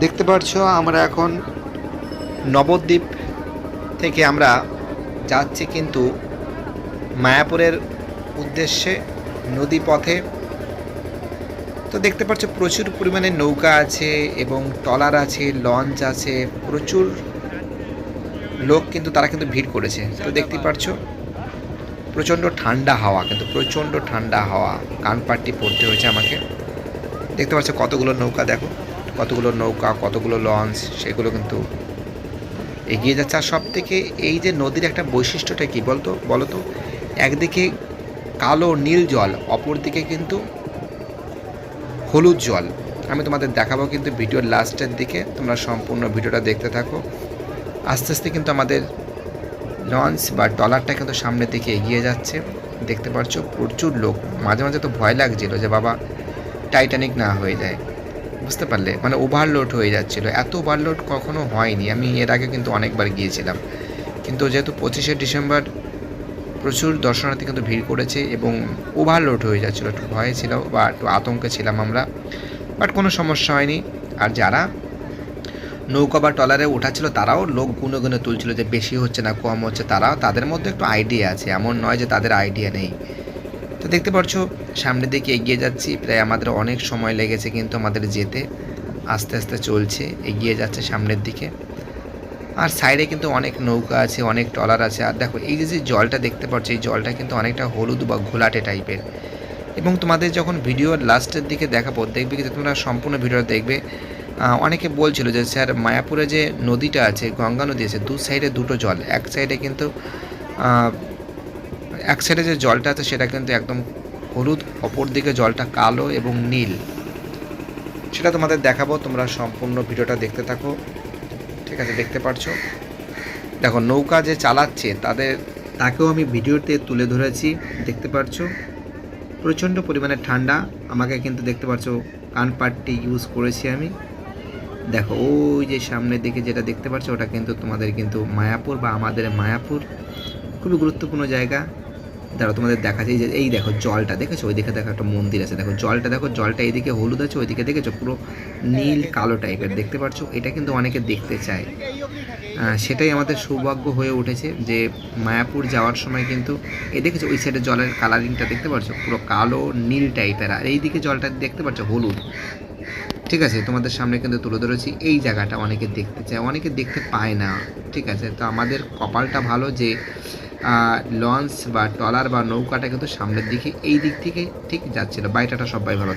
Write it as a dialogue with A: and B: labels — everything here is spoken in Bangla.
A: দেখতে পাচ্ছ আমরা এখন নবদ্বীপ থেকে আমরা যাচ্ছি কিন্তু মায়াপুরের উদ্দেশ্যে নদী পথে। তো দেখতে পাচ্ছ প্রচুর পরিমাণে নৌকা আছে এবং ট্রলার আছে, লঞ্চ আছে, প্রচুর লোক কিন্তু তারা কিন্তু ভিড় করেছে। তো দেখতে পাচ্ছ প্রচণ্ড ঠান্ডা হাওয়া, কিন্তু প্রচণ্ড ঠান্ডা হাওয়া, কানপাট্টি পড়তে হয়েছে আমাকে। দেখতে পাচ্ছ কতগুলো নৌকা, দেখো কতগুলো নৌকা, কতগুলো লঞ্চ, সেগুলো কিন্তু এগিয়ে যাচ্ছে। আর সব থেকে এই যে নদীর একটা বৈশিষ্ট্যটা কী বলো তো, একদিকে কালো নীল জল, অপরদিকে কিন্তু হলুদ জল। আমি তোমাদের দেখাবো কিন্তু ভিডিওর লাস্টের দিকে, তোমরা সম্পূর্ণ ভিডিওটা দেখতে থাকো। আস্তে আস্তে কিন্তু আমাদের লঞ্চ বা ট্রলারটা কিন্তু সামনের দিকে এগিয়ে যাচ্ছে। দেখতে পাচ্ছ প্রচুর লোক। মাঝে মাঝে তো ভয় লাগছিল যে বাবা টাইটানিক না হয়ে যায়, বুঝতে পারলে, মানে ওভারলোড হয়ে যাচ্ছিলো। এত ওভারলোড কখনো হয়নি, আমি এর আগে কিন্তু অনেকবার গিয়েছিলাম। কিন্তু যেহেতু 25শে ডিসেম্বর প্রচুর দর্শনার্থী কিন্তু ভিড় করেছে এবং ওভারলোড হয়ে যাচ্ছিলো, একটু ভয়ে ছিল বা একটু আতঙ্কে ছিলাম আমরা, বাট কোনো সমস্যা হয়নি। আর যারা নৌকা বা ট্রলারে উঠাচ্ছিল তারাও লোক গুনে গুনে তুলছিল যে বেশি হচ্ছে না কম হচ্ছে, তাদের মধ্যে একটু আইডিয়া আছে, এমন নয় যে তাদের আইডিয়া নেই। তো দেখতে পাচ্ছ সামনের দিকে এগিয়ে যাচ্ছি, প্রায় আমাদের অনেক সময় লেগেছে কিন্তু আমাদের যেতে। আস্তে আস্তে চলছে, এগিয়ে যাচ্ছে সামনের দিকে। আর সাইডে কিন্তু অনেক নৌকা আছে, অনেক ট্রলার আছে। আর দেখো এই যে জলটা দেখতে পাচ্ছ, এই জলটা কিন্তু অনেকটা হলুদ বা ঘোলাটে টাইপের। এবং তোমাদের যখন ভিডিওর লাস্টের দিকে দেখাবো, দেখবে যে তোমরা সম্পূর্ণ ভিডিওটা দেখবে। অনেকে বলছিল যে স্যার মায়াপুরে যে নদীটা আছে, গঙ্গা নদী আছে, দু সাইডে দুটো জল, এক সাইডে কিন্তু এক সাইডে যে জলটা আছে সেটা কিন্তু একদম হলুদ, অপর দিকে জলটা কালো এবং নীল। সেটা তোমাদের দেখাবো, তোমরা সম্পূর্ণ ভিডিওটা দেখতে থাকো। ঠিক আছে, দেখতে পাচ্ছো দেখো নৌকা যে চালাচ্ছে তাকেও আমি ভিডিওতে তুলে ধরেছি। দেখতে পাচ্ছো প্রচণ্ড পরিমাণে ঠান্ডা, আমাকে কিন্তু দেখতে পাচ্ছো কানপাট্টি ইউজ করেছি আমি। দেখো ওই যে সামনের দিকে যেটা দেখতে পাচ্ছ ওটা কিন্তু তোমাদের কিন্তু মায়াপুর বা আমাদের মায়াপুর, খুবই গুরুত্বপূর্ণ জায়গা। দাঁড়াও তোমাদের দেখাচ্ছি, যে এই দেখো জলটা দেখেছো, ওই দিকে দেখো একটা মন্দির আছে, দেখো জলটা, দেখো জলটা এইদিকে হলুদ আছে, ওইদিকে দেখেছো পুরো নীল কালো টাইপের, দেখতে পাচ্ছ। এটা কিন্তু অনেকে দেখতে চায়, সেটাই আমাদের সৌভাগ্য হয়ে উঠেছে যে মায়াপুর যাওয়ার সময় কিন্তু এই দেখেছো ওই সাইডে জলের কালারিংটা দেখতে পাচ্ছ পুরো কালো নীল টাইপের, আর এইদিকে জলটা দেখতে পাচ্ছ হলুদ। ঠিক আছে, তোমাদের সামনে কিন্তু তুলে ধরেছি। এই জায়গাটা অনেকে দেখতে চায়, অনেকে দেখতে পায় না। ঠিক আছে, তো আমাদের কপালটা ভালো যে লঞ্চ বা ট্রলার বা নৌকাটা কিন্তু সামনের দিকে এই দিক থেকে ঠিক যাচ্ছিলো। বাইটাটা সবাই ভালো।